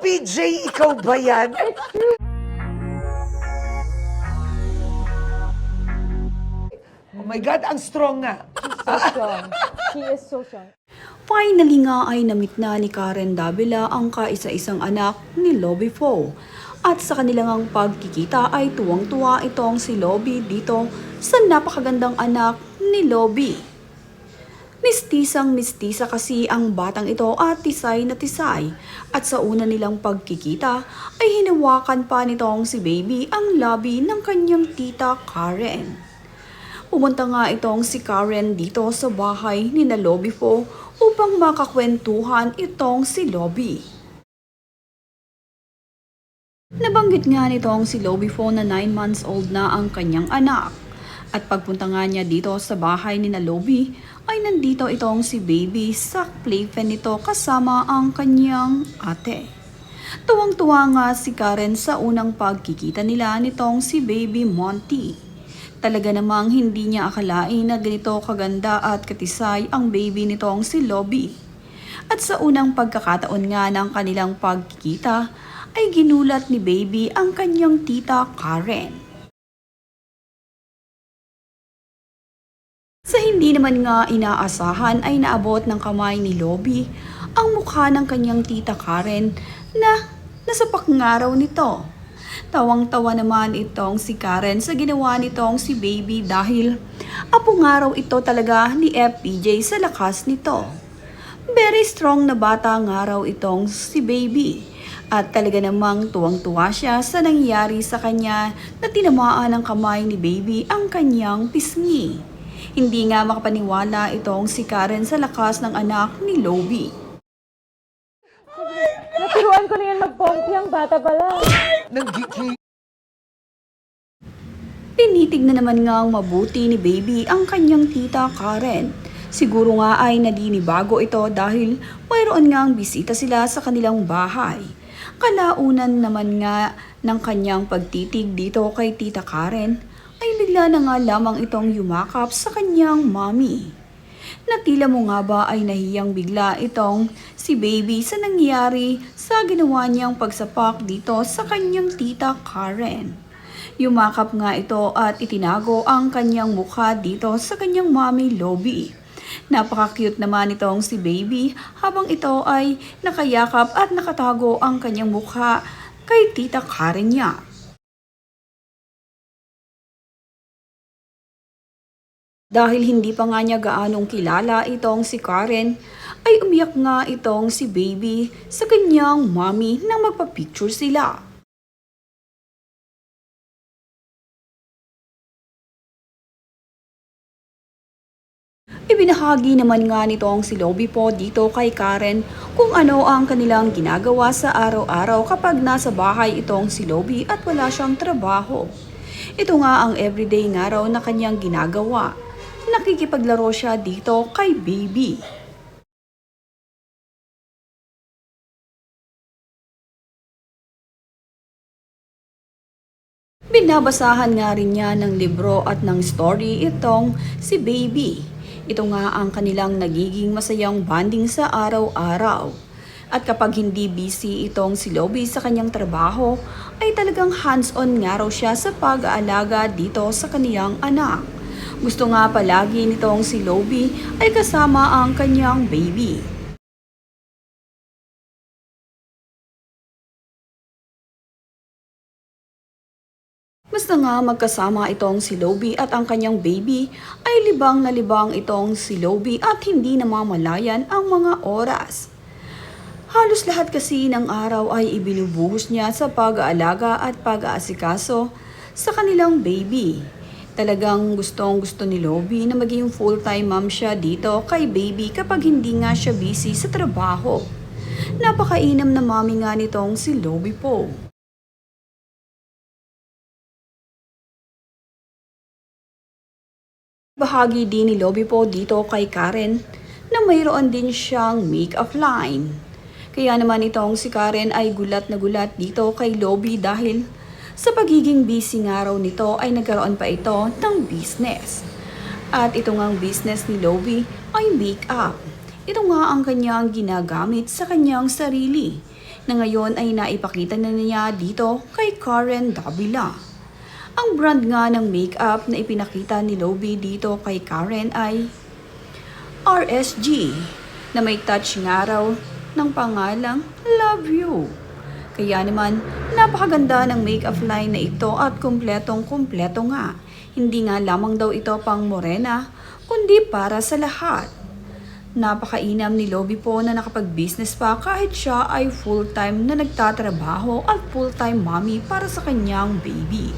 PJ, ikaw ba yan? Oh my God, ang strong nga. So strong. She is so strong. Finally nga ay namit na ni Karen Davila ang kaisa-isang anak ni Lobby Fo. At sa kanilang pagkikita ay tuwang-tuwa itong si Lobby dito sa napakagandang anak ni Lobby. Mistisang-mistisa kasi ang batang ito at tisay na tisay. At sa una nilang pagkikita ay hinawakan pa nitong si Baby ang labi ng kanyang tita Karen. Pumunta nga itong si Karen dito sa bahay ni na Lobby Fo upang makakwentuhan itong si Lobby. Nabanggit nga nitong si Lobby Fo na 9 months old na ang kanyang anak. At pagpunta nga niya dito sa bahay ni na Lobby ay nandito itong si Baby sa playpen nito kasama ang kanyang ate. Tuwang-tuwa nga si Karen sa unang pagkikita nila nitong si Baby Monty. Talaga namang hindi niya akalain na ganito kaganda at katisay ang baby nitong si Lobby. At sa unang pagkakataon nga ng kanilang pagkikita ay ginulat ni Baby ang kanyang tita Karen. Sa hindi naman nga inaasahan ay naabot ng kamay ni Lobby ang mukha ng kanyang tita Karen na nasapak nga raw nito. Tawang-tawa naman itong si Karen sa ginawa nitong si Baby dahil apo nga raw ito talaga ni FPJ sa lakas nito. Very strong na bata nga raw itong si Baby at talaga namang tuwang-tuwa siya sa nangyari sa kanya na tinamaan ng kamay ni Baby ang kanyang pisngi. Hindi nga makapaniwala itong si Karen sa lakas ng anak ni Lobby. Naturuan ko na yan mag-pompi, ang bata pala. Tinitignan naman ngang mabuti ni Baby ang kanyang tita Karen. Siguro nga ay nadinibago ito dahil mayroon ngang bisita sila sa kanilang bahay. Kalaunan naman nga ng kanyang pagtitig dito kay tita Karen ay bigla na nga lamang itong yumakap sa kanyang mommy. Natila mo nga ba ay nahiyang bigla itong si Baby sa nangyari sa ginawa niyang pagsapak dito sa kanyang tita Karen. Yumakap nga ito at itinago ang kanyang mukha dito sa kanyang mommy Lobby. Napaka-cute naman itong si Baby habang ito ay nakayakap at nakatago ang kanyang mukha kay tita Karen niya. Dahil hindi pa nga niya gaanong kilala itong si Karen, ay umiyak nga itong si Baby sa kanyang mommy nang magpa-picture sila. Ibinahagi naman nga nitong si Lobby po dito kay Karen kung ano ang kanilang ginagawa sa araw-araw kapag nasa bahay itong si Lobby at wala siyang trabaho. Ito nga ang everyday nga raw na kanyang ginagawa. Nakikipaglaro siya dito kay Baby. Binabasahan nga rin niya ng libro at ng story itong si Baby. Ito nga ang kanilang nagiging masayang bonding sa araw-araw. At kapag hindi busy itong si Lobby sa kanyang trabaho, ay talagang hands-on nga raw siya sa pag-aalaga dito sa kaniyang anak. Gusto nga palagi nitong si Lobby ay kasama ang kanyang baby. Basta nga magkasama itong si Lobby at ang kanyang baby ay libang na libang itong si Lobby at hindi namamalayan ang mga oras. Halos lahat kasi ng araw ay ibinubuhos niya sa pag-aalaga at pag-aasikaso sa kanilang baby. Talagang gustong-gusto ni Lobby na maging full-time mom siya dito kay Baby kapag hindi nga siya busy sa trabaho. Napakainam na mommy nga nitong si Lobby po. Bahagi din ni Lobby po dito kay Karen na mayroon din siyang make-up line. Kaya naman itong si Karen ay gulat na gulat dito kay Lobby dahil sa pagiging busy nga raw nito ay nagkaroon pa ito ng business. At ito ngang business ni Lobby ay make-up. Ito nga ang kanyang ginagamit sa kanyang sarili na ngayon ay naipakita na niya dito kay Karen Davila. Ang brand nga ng makeup na ipinakita ni Lovie dito kay Karen ay RSG na may touch nga raw ng pangalang Love You. Kaya naman, napakaganda ng makeup line na ito at kumpletong-kumpleto nga. Hindi nga lamang daw ito pang morena, kundi para sa lahat. Napakainam ni Lovie po na nakapag-business pa kahit siya ay full-time na nagtatrabaho at full-time mommy para sa kanyang baby.